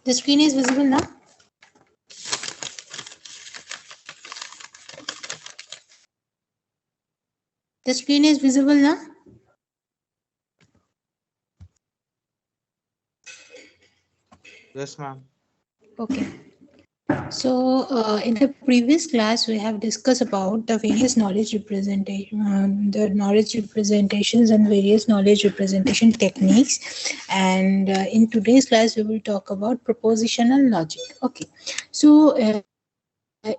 The screen is visible now. The screen is visible now. Yes, ma'am. Okay. So in the previous class, we have discussed about the various knowledge representation, the knowledge representations and various knowledge representation techniques. And in today's class, we will talk about propositional logic. Okay. So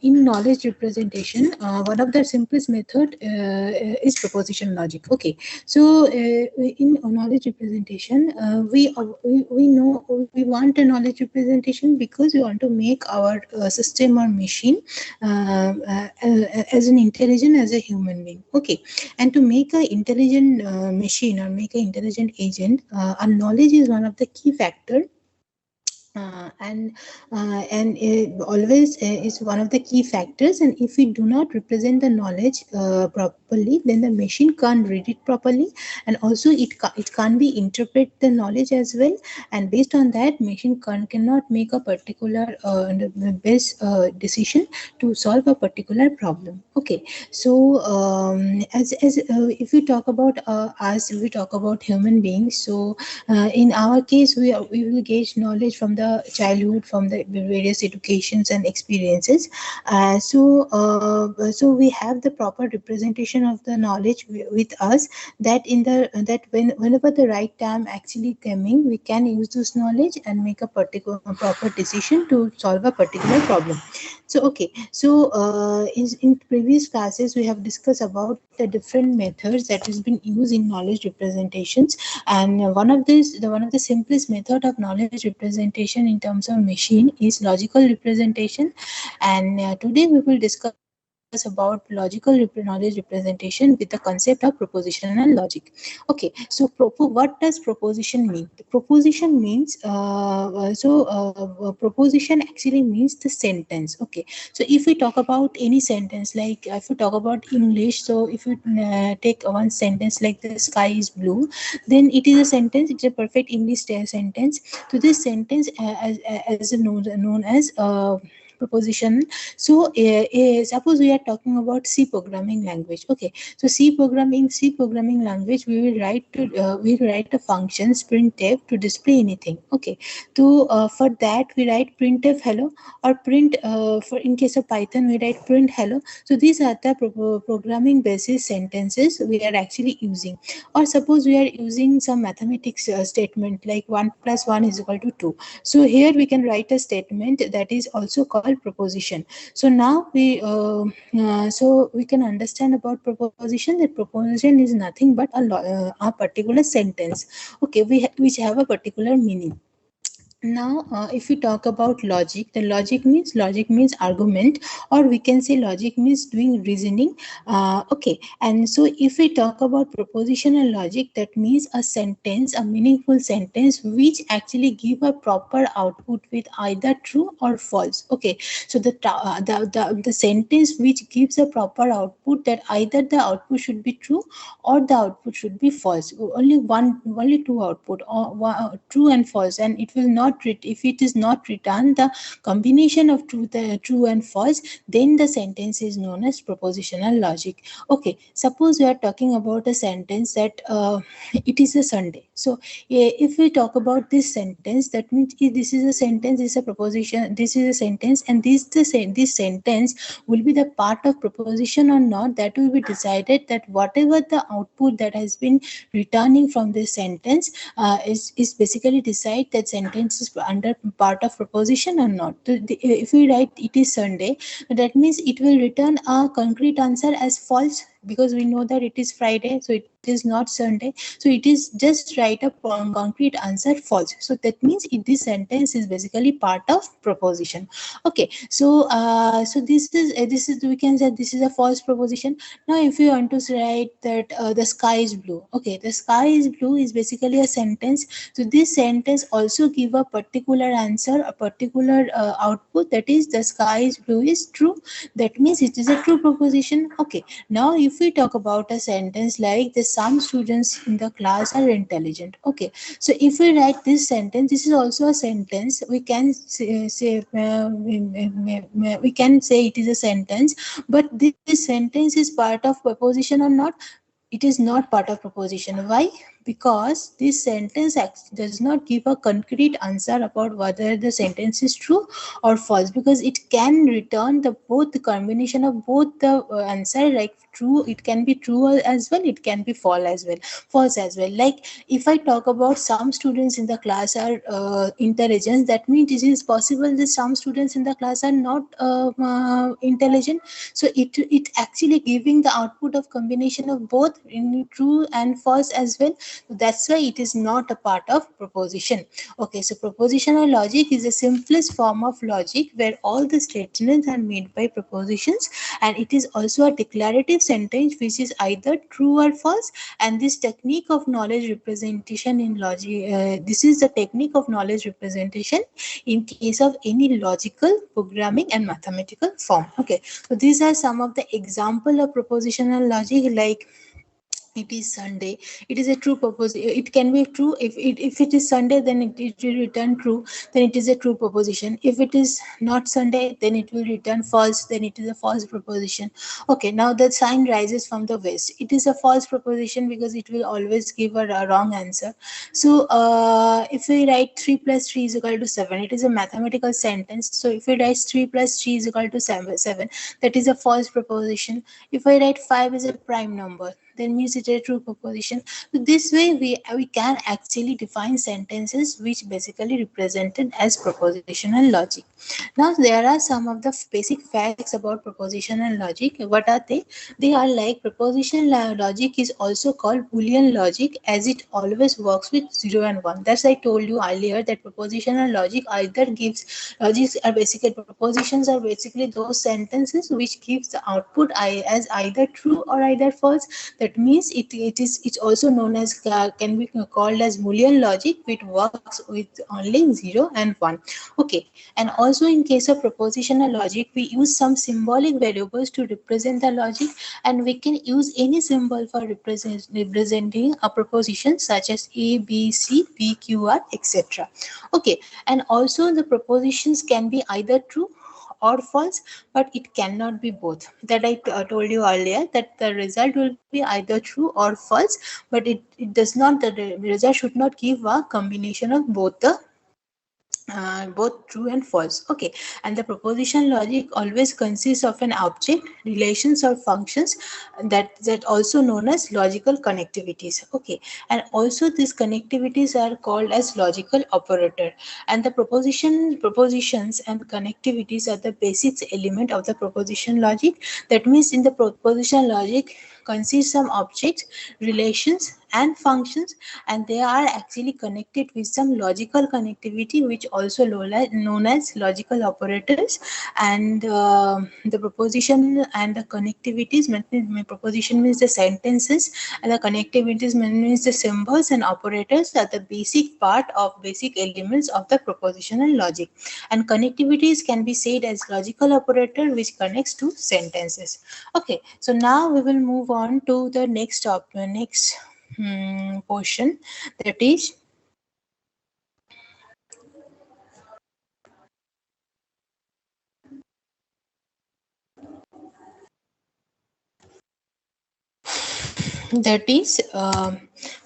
in knowledge representation, one of the simplest method is propositional logic. Okay. So in knowledge representation, we know we want a knowledge representation because we want to make our system or machine as an intelligent as a human being. Okay. And to make an intelligent machine or make an intelligent agent, our knowledge is one of the key factor, and it always is one of the key factors. And if we do not represent the knowledge properly, then the machine can't read it properly, and also it can't be interpret the knowledge as well. And based on that, machine cannot make a particular the best decision to solve a particular problem. Okay. So as if we talk about us, if we talk about human beings, so in our case, we will gauge knowledge from the childhood, from the various educations and experiences. So we have the proper representation of the knowledge with us, that in the that whenever the right time actually coming, we can use this knowledge and make a particular proper decision to solve a particular problem. So okay. So in previous classes, we have discussed about the different methods that has been used in knowledge representations. And one of the simplest method of knowledge representation in terms of machine is logical representation. And today we will discuss about logical knowledge representation with the concept of propositional logic. Okay. So what does proposition mean? The proposition means proposition actually means the sentence. Okay. So if we talk about any sentence, like if we talk about English, so if you take one sentence like the sky is blue, then it is a sentence. It's a perfect English sentence. So this sentence as known as proposition. So suppose we are talking about C programming language. Okay. So C programming language, we will write a functions printf to display anything. Okay. So for that we write printf hello, or print for in case of Python we write print hello. So these are the programming basis sentences we are actually using. Or suppose we are using some mathematics statement like 1 plus 1 is equal to 2. So here we can write a statement that is also called proposition. So now we can understand about proposition, that proposition is nothing but a particular sentence. Okay. Which have a particular meaning. Now if we talk about logic, the logic means argument, or we can say logic means doing reasoning. Okay. And so if we talk about propositional logic, that means a sentence, a meaningful sentence which actually give a proper output with either true or false. Okay. So the sentence which gives a proper output, that either the output should be true or the output should be false. Only two output, or true and false. And it will not if it is not returned the combination of true and false, then the sentence is known as propositional logic. Okay. Suppose we are talking about a sentence that it is a Sunday. So if we talk about this sentence, that means if this is a sentence, this is a proposition, this is a sentence, and this sentence will be the part of proposition or not, that will be decided, that whatever the output that has been returning from this sentence is basically decide that sentence is under part of proposition or not. If we write it is Sunday, that means it will return a concrete answer as false, because we know that it is Friday, so it is not Sunday. So it is just write a concrete answer false. So that means this sentence is basically part of proposition. Okay. So this is we can say this is a false proposition. Now if you want to write that the sky is blue, okay, the sky is blue is basically a sentence. So this sentence also give a particular answer, a particular output, that is the sky is blue is true. That means it is a true proposition. Okay. Now if if we talk about a sentence like the some students in the class are intelligent, okay, so if we write this sentence, this is also a sentence. We can we can say it is a sentence, but this sentence is part of preposition or not? It is not part of proposition. Why? Because this sentence does not give a concrete answer about whether the sentence is true or false, because it can return the both the combination of both the answer, like true, it can be true as well, it can be false as well. Like if I talk about some students in the class are intelligent, that means it is possible that some students in the class are not intelligent. So it actually giving the output of combination of both in true and false as well. That's why it is not a part of proposition. Okay, so propositional logic is the simplest form of logic where all the statements are made by propositions, and it is also a declarative sentence which is either true or false. And this technique of knowledge representation in logic, this is the technique of knowledge representation in case of any logical programming and mathematical form. Okay, so these are some of the example of propositional logic. Like it is Sunday, it is a true proposition. It can be true if it is Sunday, then it will return true, then it is a true proposition. If it is not Sunday, then it will return false, then it is a false proposition. Okay, now the sun rises from the west, it is a false proposition because it will always give a wrong answer. So if we write 3 plus 3 is equal to 7, it is a mathematical sentence. So if we write 3 plus 3 is equal to 7, that is a false proposition. If I write 5 is a prime number, then means it is a true proposition. So this way we can actually define sentences which basically represented as propositional logic. Now there are some of the basic facts about propositional logic. What are they? They are like propositional logic is also called Boolean logic, as it always works with 0 and 1. That's I told you earlier that propositional logic either gives logics are basically propositions are basically those sentences which gives the output as either true or either false. That means it's also known as can be called as Boolean logic, which works with only 0 and 1. Okay, and also in case of propositional logic, we use some symbolic variables to represent the logic, and we can use any symbol for representing a proposition such as A, B, C, P, Q, R, etc. Okay, and also the propositions can be either true or false, but it cannot be both. That I told you earlier, that the result will be either true or false, but it does not, the result should not give a combination of both true and false. Okay, and the proposition logic always consists of an object, relations or functions that also known as logical connectivities. Okay, and also these connectivities are called as logical operator. And the propositions and connectivities are the basic element of the proposition logic. That means in the proposition logic consists some objects, relations and functions, and they are actually connected with some logical connectivity, which also known as logical operators. And the proposition and the connectivities, proposition means the sentences, and the connectivities means the symbols and operators are the basic part of basic elements of the propositional logic. And connectivities can be said as logical operator which connects to sentences. Okay, so now we will move on to the next portion, that is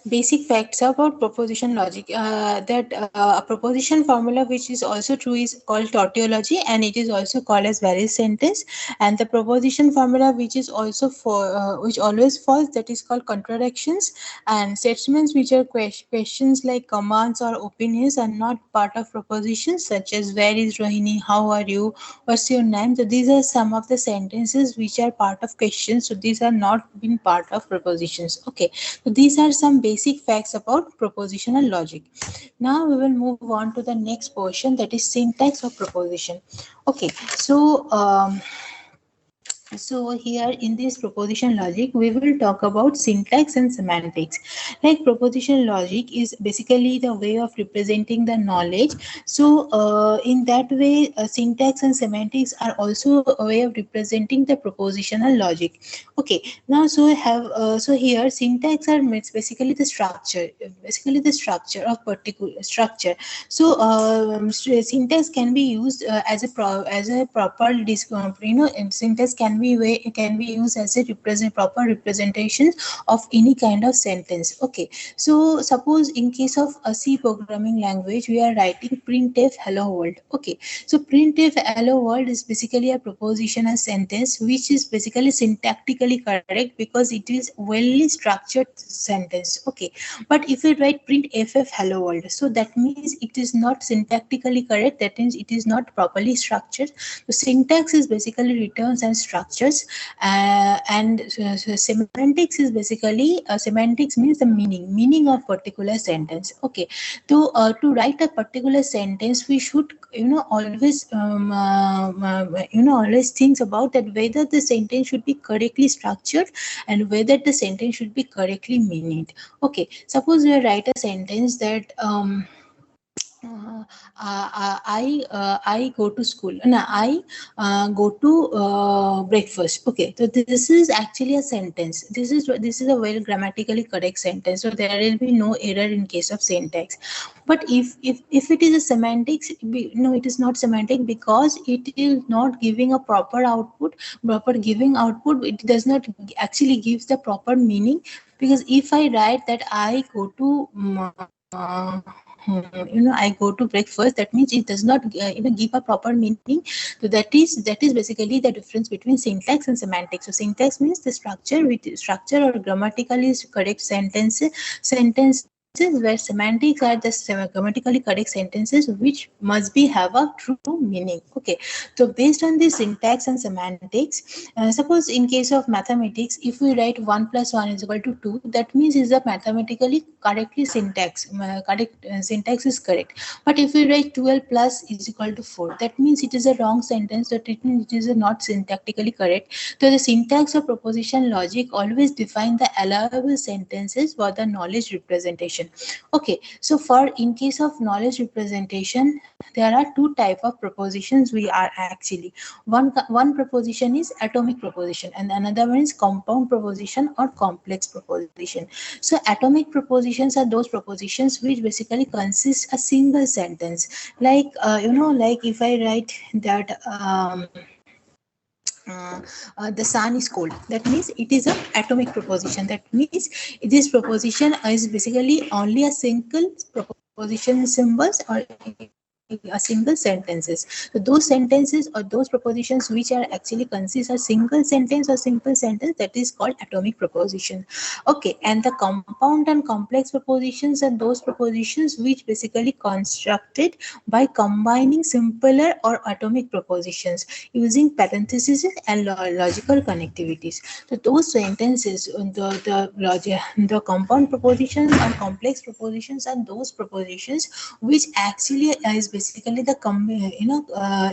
basic facts about proposition logic. That a proposition formula which is also true is called tautology, and it is also called as valid sentence. And the proposition formula which is also which always false, that is called contradictions. And statements which are questions like commands or opinions are not part of propositions, such as where is Rohini, how are you, what's your name. So these are some of the sentences which are part of questions, so these are not been part of propositions. Okay, so these are some basic facts about propositional logic. Now we will move on to the next portion, that is syntax of proposition. Okay, so So here in this proposition logic, we will talk about syntax and semantics. Like proposition logic is basically the way of representing the knowledge. So in that way, syntax and semantics are also a way of representing the propositional logic. Okay, now so here syntax are basically the structure of particular structure. So syntax can be used as a proper and syntax can be used as a proper representation of any kind of sentence. Okay, so suppose in case of a C programming language, we are writing printf hello world. Okay, so printf hello world is basically a propositional sentence which is basically syntactically correct because it is well structured sentence. Okay, but if we write print ff hello world, so that means it is not syntactically correct. That means it is not properly structured. So syntax is basically returns and structures, and semantics is basically semantics means the meaning of particular sentence. Okay, to write a particular sentence, we should always think about that whether the sentence should be correctly structured and whether the sentence should be correctly meaned. Okay, suppose you write a sentence that uh, I go to school. No, I go to breakfast. Okay, so this is actually a sentence. This is a very grammatically correct sentence. So there will be no error in case of syntax. But if it is a semantics, no, it is not semantic because it is not giving a proper output. Proper giving output, it does not actually gives the proper meaning. Because if I write that I go to I go to breakfast, that means it does not give a proper meaning. So that is basically the difference between syntax and semantics. So syntax means the structure or grammatically correct sentences, where semantics are the grammatically correct sentences which must be have a true meaning. Okay, so based on this syntax and semantics, suppose in case of mathematics, if we write 1 plus 1 is equal to 2, that means is a mathematically correctly syntax is correct. But if we write 12 plus is equal to 4, that means it is a wrong sentence. That it means it is not syntactically correct. So the syntax of proposition logic always define the allowable sentences for the knowledge representation. Okay, so for in case of knowledge representation, there are two type of propositions we are actually. One proposition is atomic proposition and another one is compound proposition or complex proposition. So atomic propositions are those propositions which basically consist a single sentence. Like like if I write that the sun is cold, that means it is a atomic proposition. That means this proposition is basically only a single proposition symbols or a single sentences. So those sentences or those propositions which are actually consist a single sentence or simple sentence, that is called atomic proposition. Okay, and the compound and complex propositions are those propositions which basically constructed by combining simpler or atomic propositions using parentheses and logical connectivities. So those sentences, the compound propositions and complex propositions are those propositions which actually is basically the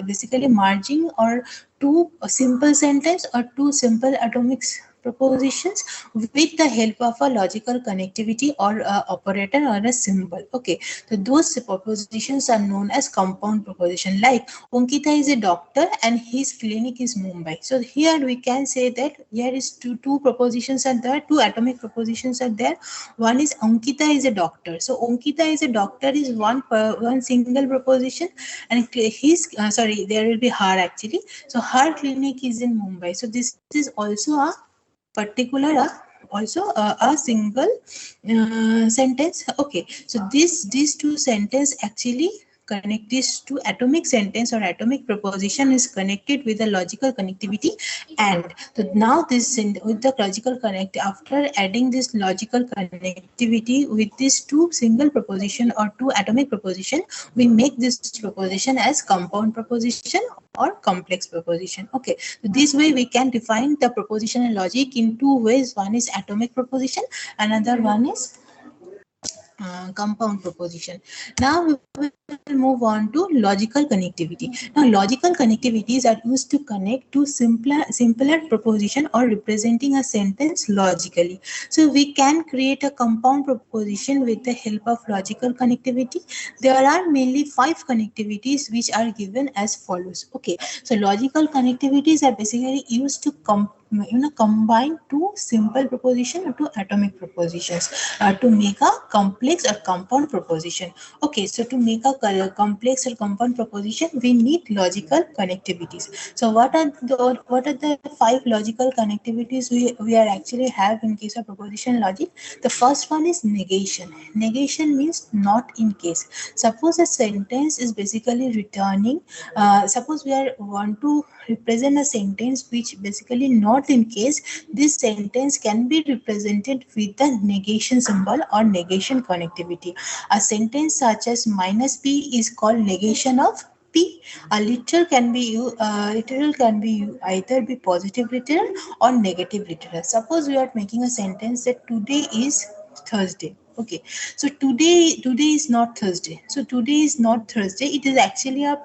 basically merging or two simple sentence or two simple atomic propositions with the help of a logical connectivity or a operator or a symbol. Okay, so those propositions are known as compound proposition. Like Ankita is a doctor and his clinic is Mumbai. So here we can say that here is two propositions are there, two atomic propositions are there. One is Ankita is a doctor. So Ankita is a doctor is one single proposition, and his there will be her actually. So her clinic is in Mumbai. So this is also a particular also a single sentence. Okay, so these two sentence actually connect this to atomic sentence or atomic proposition is connected with a logical connectivity. And so now this with the logical connect, after adding this logical connectivity with these two single proposition or two atomic proposition, we make this proposition as compound proposition or complex proposition. Okay, so this way we can define the propositional logic in two ways. One is atomic proposition, another one is compound proposition. Now we will we'll move on to logical connectivity. Now, logical connectivities are used to connect to simpler proposition or representing a sentence logically. So we can create a compound proposition with the help of logical connectivity. There are mainly 5 connectivities which are given as follows. Okay, so logical connectivities are basically used to combine two simple proposition to atomic propositions to make a complex or compound proposition. Okay, so to make a complex or compound proposition, we need logical connectivities. So what are the 5 logical connectivities we are actually have in case of proposition logic? The first one is negation. Negation means not in case. Suppose a sentence is basically returning. Suppose we are want to represent a sentence which basically not in case. This sentence can be represented with the negation symbol or negation connectivity. A sentence such as minus p is called negation of p. A literal can be either be positive literal or negative literal. Suppose we are making a sentence that today is Thursday. Okay, so today is not Thursday. So today is not Thursday. It is actually a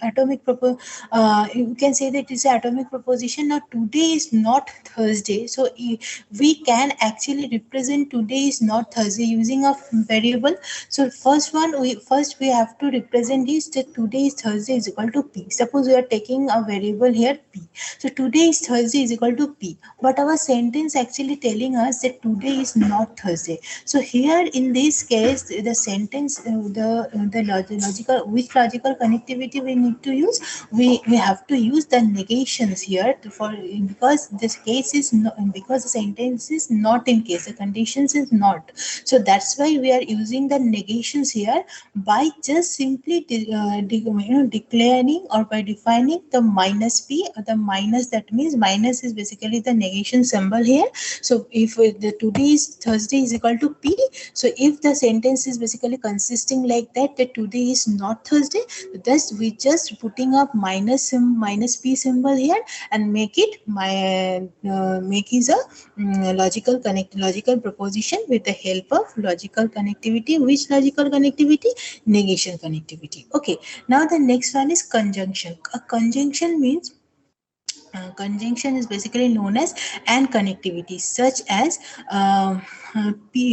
atomic you can say that it is an atomic proposition. Now today is not Thursday. So we can actually represent today is not Thursday using a variable. So first we have to represent is that today is Thursday is equal to p. Suppose we are taking a variable here p. So today is Thursday is equal to p. But our sentence actually telling us that today is not Thursday. So here in this case, the sentence, logical, which logical connectivity we need to use? We have to use the negations here for, because this case is not, because the sentence is not in case, the conditions is not. So that's why we are using the negations here by just simply declaring or by defining the minus p, or the minus, that means minus is basically the negation symbol here. So if the today is Thursday is equal to p, so if the sentence is basically consisting like that, that today is not Thursday, thus we just putting up minus p symbol here and make it make is a logical proposition with the help of logical connectivity. Which logical connectivity? Negation connectivity. Okay, now the next one is conjunction. A conjunction means conjunction is basically known as and connectivity, such as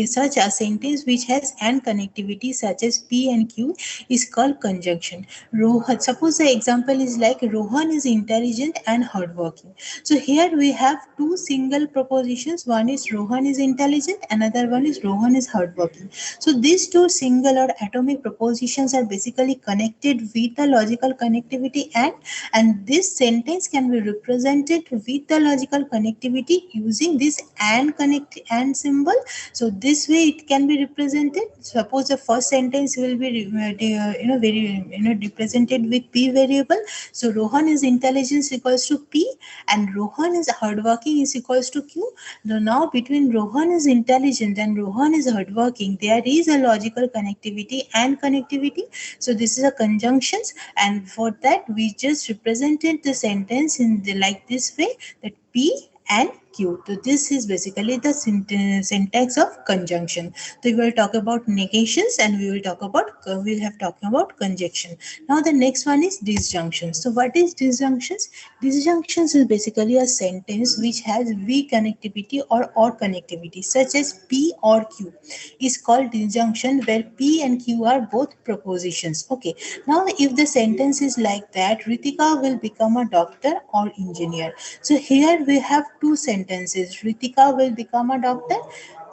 such a sentence which has and connectivity such as p and q is called conjunction. Rohan, suppose the example is like Rohan is intelligent and hardworking. So here we have two single propositions. One is Rohan is intelligent, another one is Rohan is hardworking. So these two single or atomic propositions are basically connected with the logical connectivity and this sentence can be represented with the logical connectivity using this and symbol. So this way it can be represented. Suppose the first sentence will be represented with p variable. So Rohan is intelligence equals to p and Rohan is hardworking is equals to q. Now between Rohan is intelligent and Rohan is hardworking, there is a logical connectivity and connectivity. So this is a conjunctions, and for that we just represented the sentence in the like this way, that p and q. So this is basically the syntax of conjunction. So we will talk about negations and we will talk about we will have talking about conjunction. Now the next one is disjunctions. So what is disjunctions? Disjunctions is basically a sentence which has v connectivity or connectivity such as p or q is called disjunction, where p and q are both propositions. Okay, now if the sentence is like that, Ritika will become a doctor or engineer. So here we have two sentences. Ritika will become a doctor,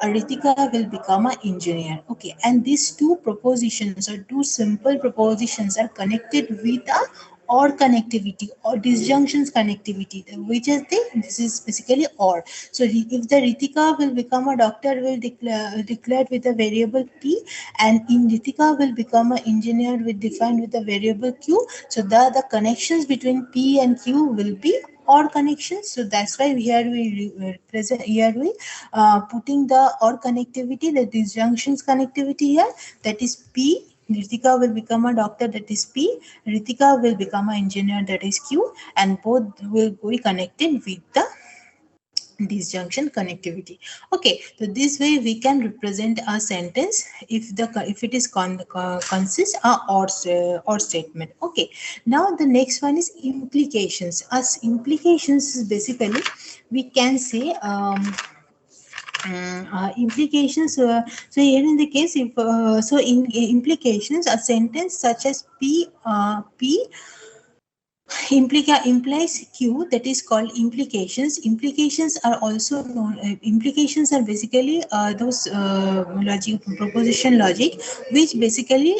Ritika will become an engineer. Okay, and these two propositions or two simple propositions are connected with a or connectivity or disjunctions connectivity, which is this is basically or. So if the Ritika will become a doctor will declared with a variable p, and in Ritika will become an engineer with defined with a variable q. So the connections between p and q will be or connections. So that's why here we present here we putting the or connectivity, the disjunctions connectivity here, that is p. Ritika will become a doctor, that is P. Ritika will become an engineer, that is Q. And both will be connected with the disjunction connectivity. Okay, so this way we can represent a sentence if it is consists a or statement. Okay, now the next one is implications. As implications is basically we can say implications. So here in the case, if so in implications, a sentence such as p implies q, that is called implications. Implications are also known, implications are basically those logic proposition logic which basically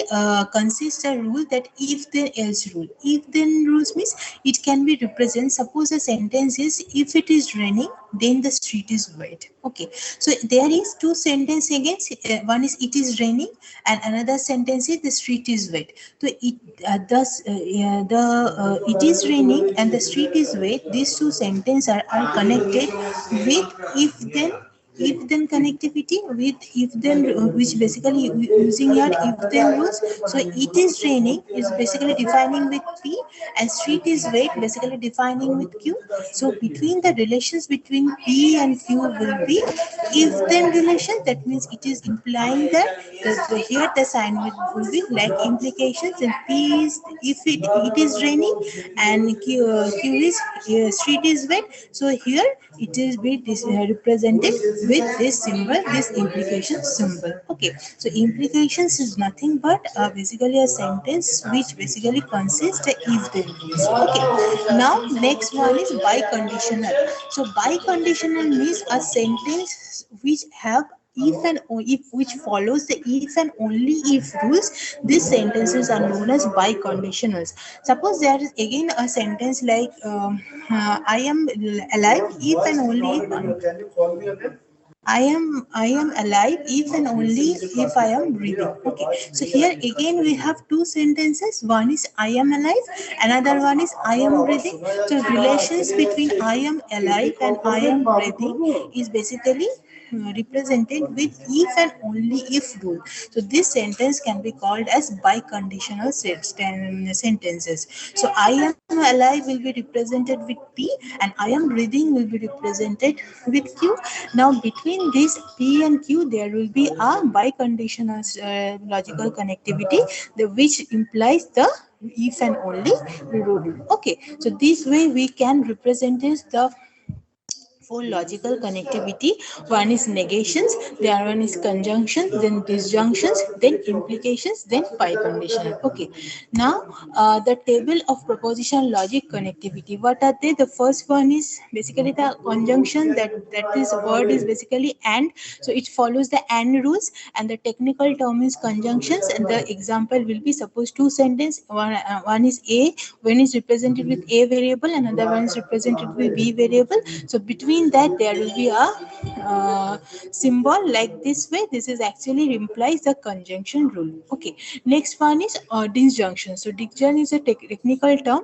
consists a rule that if then else rule. If then rules means it can be represented. Suppose a sentence is if it is raining then the street is wet. Okay, so there is two sentences against, one is it is raining and another sentence is the street is wet. So it thus the it is raining and the street is wet, these two sentences are connected with if then connectivity, with if then which basically using your if then rules. So it is raining is basically defining with p and street is wet basically defining with q. So between the relations between p and q will be if then relation. That means it is implying that here the sign will be like implications, and p is if it is raining and q is street is wet. So here it is be represented with this symbol, this implication symbol. Okay, so implications is nothing but basically a sentence which basically consists of if then rules. Okay, now next one is biconditional. So biconditional means a sentence which have if and if which follows the if and only if rules. These sentences are known as biconditionals. Suppose there is again a sentence like I am alive if and only if I am alive if and only if I am breathing. Okay. So here again we have two sentences. One is I am alive, another one is I am breathing. So relations between I am alive and I am breathing is basically represented with if and only if rule. So this sentence can be called as biconditional sentences. So I am alive will be represented with P and I am breathing will be represented with Q. Now between this P and Q there will be a biconditional logical connectivity which implies the if and only rule. Okay, so this way we can represent this the for logical connectivity. One is negations, the other one is conjunctions, then disjunctions, then implications, then biconditional. Okay, now the table of propositional logic connectivity, what are they? The first one is basically the conjunction, that is word is basically and, so it follows the and rules, and the technical term is conjunctions. And the example will be suppose two sentence, one is a, one is represented with a variable, another one is represented with b variable. So between that there will be a symbol like this way. This is actually implies the conjunction rule. Okay, next one is disjunction. So disjunction is a technical term.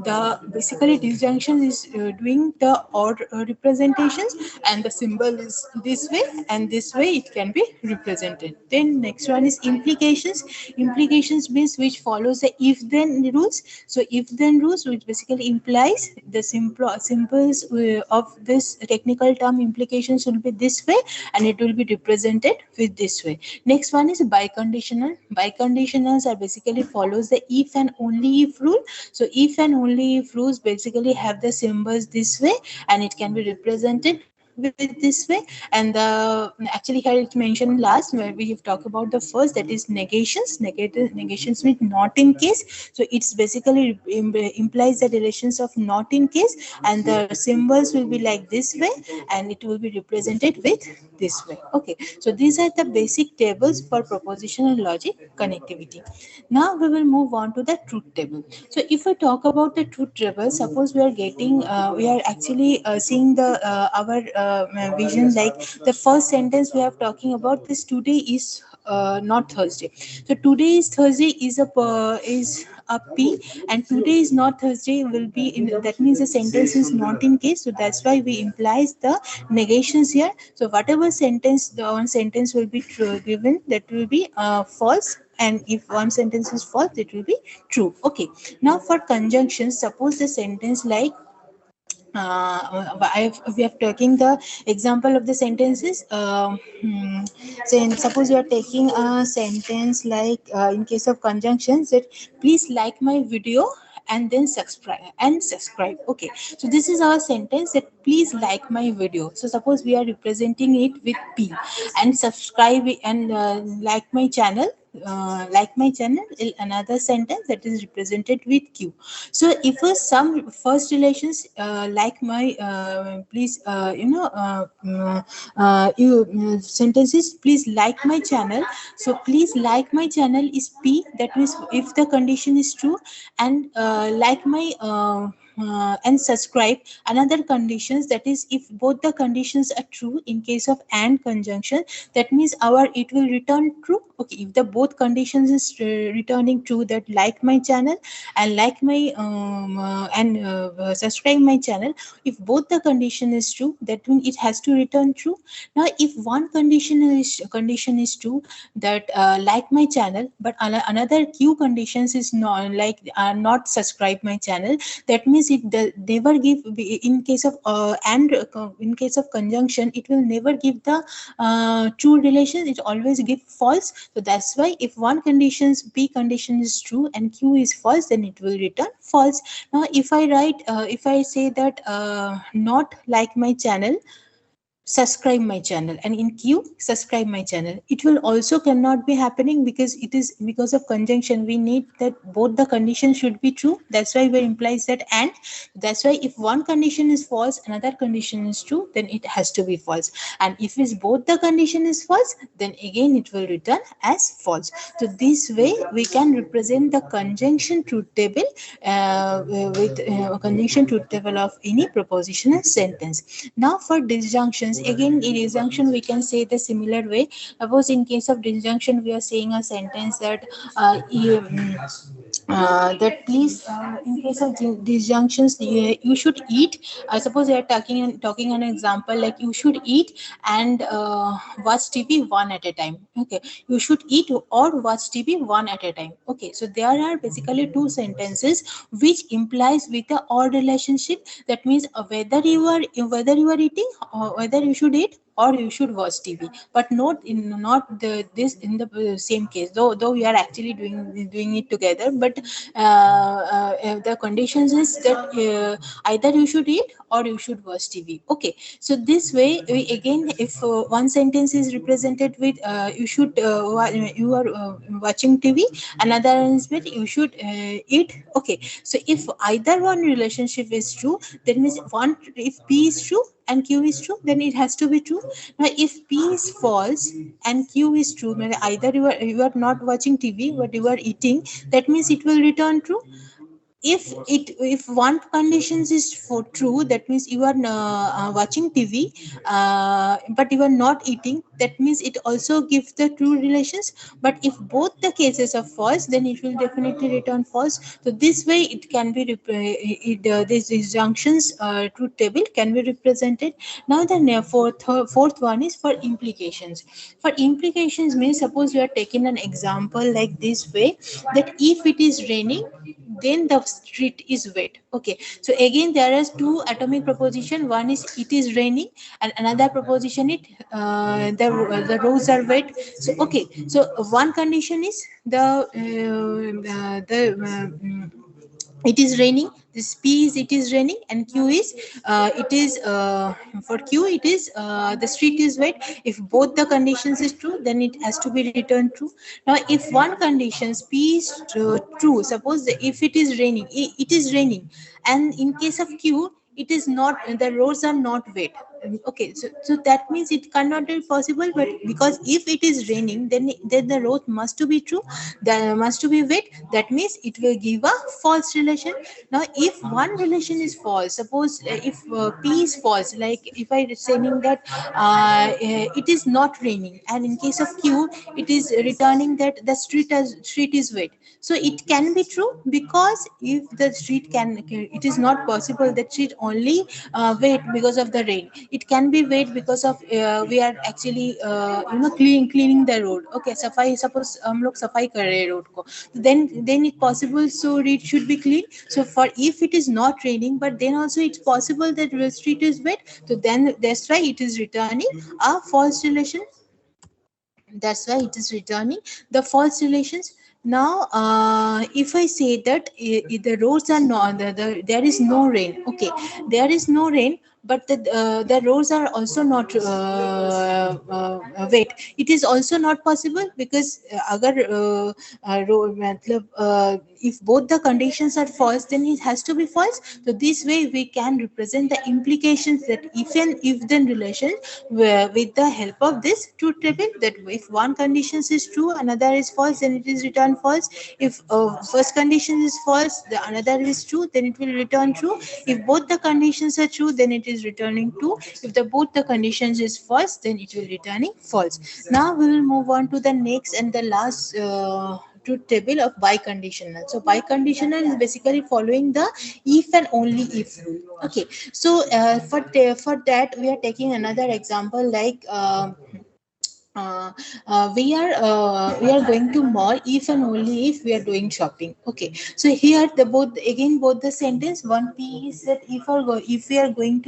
The basically disjunction is doing the or representations, and the symbol is this way, and this way it can be represented. Then next one is implications. Implications means which follows the if then rules. So if then rules which basically implies the symbols of this technical term implications will be this way, and it will be represented with this way. Next one is biconditional. Biconditionals are basically follows the if and only if rule. So if and only if rules basically have the symbols this way, and it can be represented with this way. And the actually here it's mentioned last where we have talked about the first, that is negations. Negations mean not in case. So it's basically implies the relations of not in case, and the symbols will be like this way, and it will be represented with this way. Okay, so these are the basic tables for propositional logic connectivity. Now we will move on to the truth table. So if we talk about the truth table, suppose we are getting we are actually seeing the our vision, like the first sentence we are talking about this: today is not Thursday. So today is Thursday is a P, and today is not Thursday will be in, that means the sentence is not in case. So that's why we implies the negations here. So whatever sentence the one sentence will be true, given, that will be false, and if one sentence is false it will be true. Okay, now for conjunctions, suppose the sentence like we have taking the example of the sentences. So suppose you are taking a sentence like in case of conjunctions that please like my video and then subscribe. Okay, so this is our sentence that please like my video. So suppose we are representing it with P, and subscribe and like my channel. Like my channel, another sentence that is represented with Q. So if some first relations like my please you sentences please like my channel. So please like my channel is P, that means if the condition is true, and like my and subscribe, another conditions, that is if both the conditions are true in case of and conjunction, that means our it will return true. Okay, if the both conditions is returning true, that like my channel and like my and subscribe my channel, if both the condition is true, that means it has to return true. Now if one condition is true, that like my channel, but another Q conditions is not like not subscribe my channel, that means it never give in case of and in case of conjunction, it will never give the true relation, it always give false. So that's why if one conditions P condition is true and Q is false, then it will return false. Now if I write if I say that not like my channel, subscribe my channel, and in Q subscribe my channel, it will also cannot be happening, because it is because of conjunction we need that both the conditions should be true. That's why we implies that and. That's why if one condition is false, another condition is true, then it has to be false. And if it's both the condition is false, then again it will return as false. So this way we can represent the conjunction truth table with conjunction truth table of any propositional sentence. Now for disjunctions, again in disjunction we can say the similar way. Suppose in case of disjunction we are saying a sentence that that please in case of disjunctions you should eat. Suppose we are talking an example like you should eat and watch TV one at a time. Okay, you should eat or watch TV one at a time. Okay, so there are basically two sentences which implies with a or relationship. That means whether you are eating or whether you should eat or you should watch TV, but not this in the same case. Though we are actually doing it together, but the conditions is that either you should eat or you should watch TV. Okay, so this way we again, if one sentence is represented with you are watching TV, another is with you should eat. Okay, so if either one relationship is true, that means one, if P is true and Q is true, then it has to be true. Now if P is false and Q is true, mean either you are not watching TV but you are eating, that means it will return true. If one conditions is for true, that means you are watching TV but you are not eating, that means it also gives the true relations. But if both the cases are false, then it will definitely return false. So this way it can be these disjunctions truth table can be represented. Now the fourth one is for implications. For implications means, suppose you are taking an example like this way, that if it is raining, then the street is wet. Okay, so again there is two atomic proposition. One is it is raining, and another proposition it the roads are wet. So okay, so one condition is it is raining. This P is it is raining, and Q is it is for Q it is the street is wet. If both the conditions is true, then it has to be returned true. Now if one conditions P is true, suppose if it is raining, it is raining, and in case of Q it is not, the roads are not wet. Okay, so that means it cannot be possible. But because if it is raining, then the road must to be true, there must to be wet. That means it will give a false relation. Now if one relation is false, suppose if P is false, like if I is saying that it is not raining, and in case of Q it is returning that the street is wet, so it can be true, because if the street can, it is not possible that street only wet because of the rain. It can be wet because of we are actually cleaning the road. Okay, सफाई suppose हम लोग सफाई कर रहे हैं road को, then it possible so it should be clean. So for if it is not raining but then also it's possible that the street is wet, so then that's why it is returning a false relation. That's why it is returning the false relations. Now if I say that the roads are not there is no rain. Okay, there is no rain, but the roads are also not wet. It is also not possible because agar matlab, if both the conditions are false, then it has to be false. So this way we can represent the implications that if and if then relation with the help of this truth table, that if one condition is true, another is false, then it is returned false. If first condition is false, the another is true, then it will return true. If both the conditions are true, then it is returning true. If the both the conditions is false, then it will returning false. Now we will move on to the next and the last truth table of biconditional. So biconditional is basically following the if and only if rule. Okay, so for that we are taking another example like uh, we are going to mall if and only if we are doing shopping. Okay, so here the both again both the sentence one p is that if we are going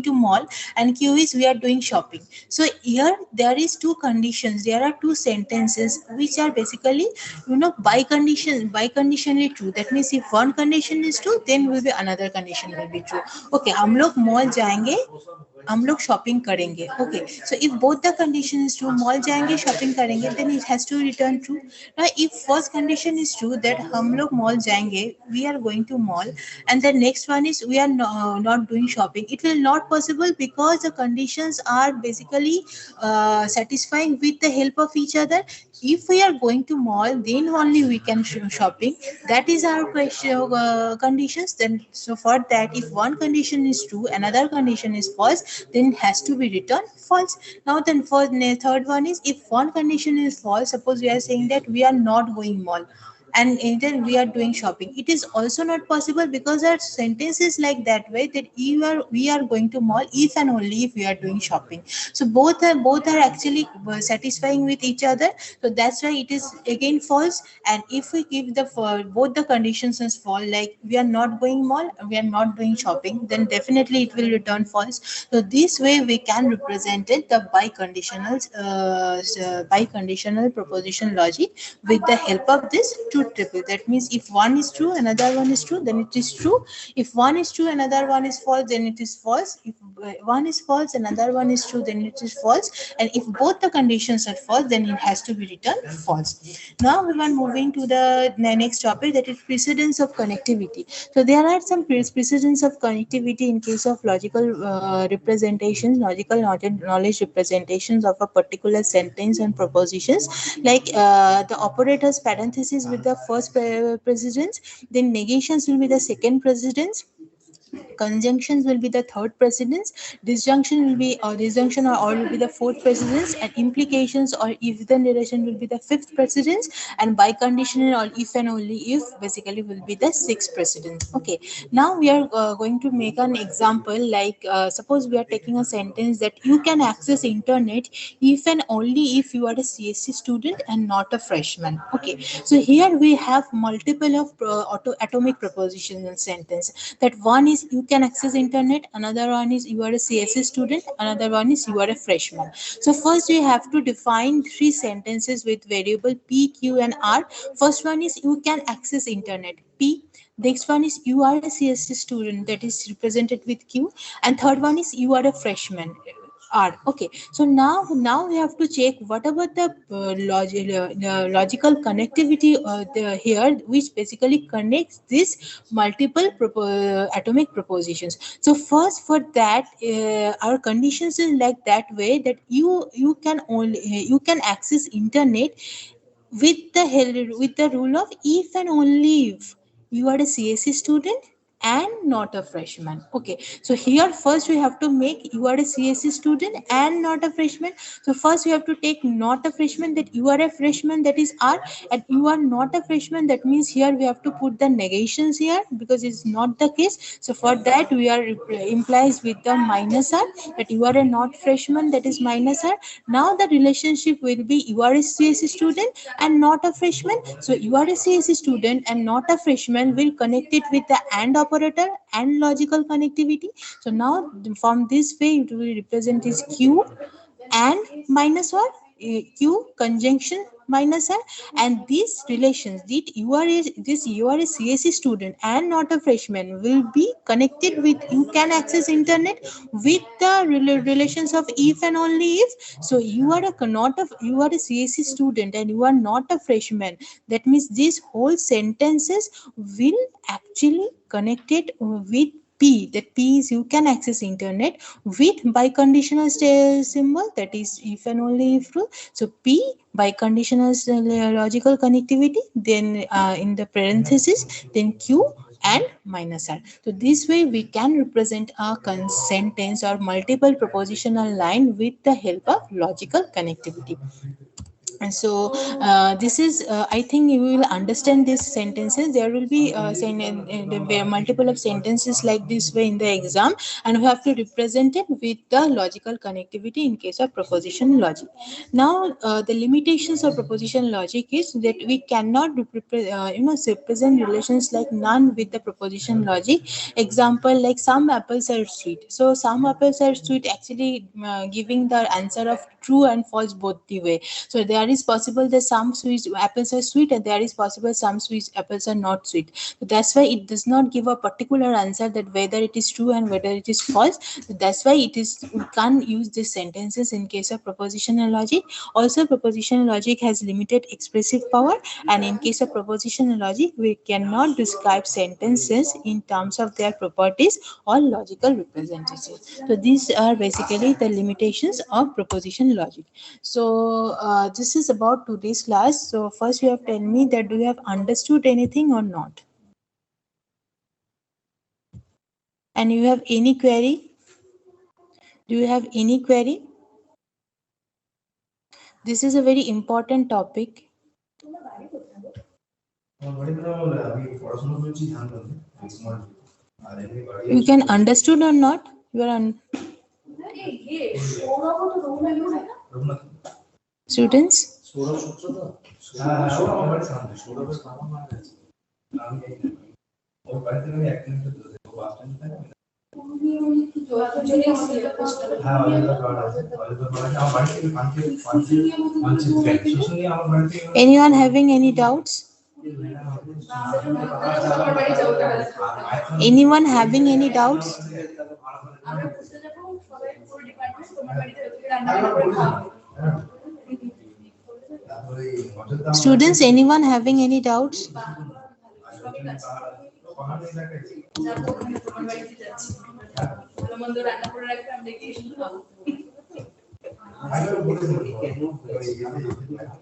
to mall, and q is we are doing shopping. So here there is two conditions, there are two sentences which are basically by conditionally true. That means if one condition is true, then will be another condition will be true. Okay, हम लोग mall जाएंगे, हम लोग shopping करेंगे. Okay, so if both the condition is true, mall जाएंगे shopping करेंगे, then it has to return true. Now if first condition is true that हम लोग मॉल जाएंगे, we are going to mall, and the next one is we are not doing shopping, it will not possible because the conditions are basically satisfying with the help of each other. If we are going to mall, then only we can shopping. That is our question conditions. Then so for that, if one condition is true, another condition is false, then it has to be returned false. Now then for the third one is if one condition is false, suppose we are saying that we are not going mall, and then we are doing shopping, it is also not possible because our sentence is like that way that we are going to mall if and only if we are doing shopping. So both are actually satisfying with each other. So that's why it is again false. And if we give the for both the conditions as false, like we are not going mall, we are not doing shopping, then definitely it will return false. So this way we can represent it the biconditional proposition logic with the help of this truth table. That means if one is true, another one is true, then it is true. If one is true, another one is false, then it is false. If one is false, another one is true, then it is false. And if both the conditions are false, then it has to be returned false. Now we are moving to the next topic, that is precedence of connectivity. So there are some precedence of connectivity in case of logical representations, logical knowledge representations of a particular sentence and propositions, like the operators parenthesis with the first precedence, then negations will be the second precedence, conjunctions will be the third precedence, disjunction will be or disjunction or will be the fourth precedence, and implications or if then relation will be the fifth precedence, and biconditional or if and only if basically will be the sixth precedence. Okay, now we are going to make an example like suppose we are taking a sentence that you can access internet if and only if you are a CSC student and not a freshman. Okay, so here we have multiple of atomic propositions in sentence. That one is you can access internet, another one is you are a CSC student, another one is you are a freshman. So first we have to define three sentences with variable p, q and r. First one is you can access internet, p. Next one is you are a CSC student, that is represented with q, and third one is you are a freshman, R. Okay, so now we have to check what about the logical connectivity here, which basically connects these multiple atomic propositions. So first for that, our conditions is like that way that you can only you can access internet with the rule of if and only if you are a CSC student and not a freshman. Okay, so here first we have to make you are a CSE student and not a freshman. So first we have to take not a freshman, that you are a freshman, that is R, and you are not a freshman, that means here we have to put the negations here because it's not the case. So for that we are implies with the minus R, that you are a not freshman, that is minus R. Now the relationship will be you are a CSE student and not a freshman. So you are a CSE student and not a freshman will connect it with the and operator and logical connectivity. So now from this way it will represent is Q and minus what, Q conjunction minus R, and these relations that you are a CSE student and not a freshman will be connected with you can access internet with the relations of if and only if. So you are a not a you are a CSE student and you are not a freshman, that means these whole sentences will actually connected with P, that P is you can access internet with biconditional symbol, that is if and only if true. So P biconditional logical connectivity, then in the parenthesis, then Q and minus R. So this way we can represent a sentence or multiple propositional line with the help of logical connectivity. And so this is I think you will understand these sentences. There will be multiple of sentences like this way in the exam, and we have to represent it with the logical connectivity in case of proposition logic. Now the limitations of proposition logic is that we cannot represent relations like none with the proposition logic. Example, like some apples are sweet, so some apples are sweet actually giving the answer of true and false both the way. So there is possible that some sweet apples are sweet and there is possible some sweet apples are not sweet. So that's why it does not give a particular answer that whether it is true and whether it is false. So that's why it is we can't use these sentences in case of propositional logic. Also propositional logic has limited expressive power, and in case of propositional logic we cannot describe sentences in terms of their properties or logical representations. So these are basically the limitations of proposition logic. So this is about today's class. So first you have tell me that do you have understood anything or not? And you have any query? Do you have any query? This is a very important topic. You can understood or not? You are students? Anyone having any doubts? Anyone having any doubts? Students, anyone having any doubts?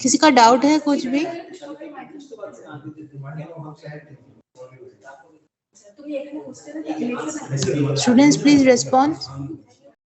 किसी का doubt है कुछ भी? Students, please respond.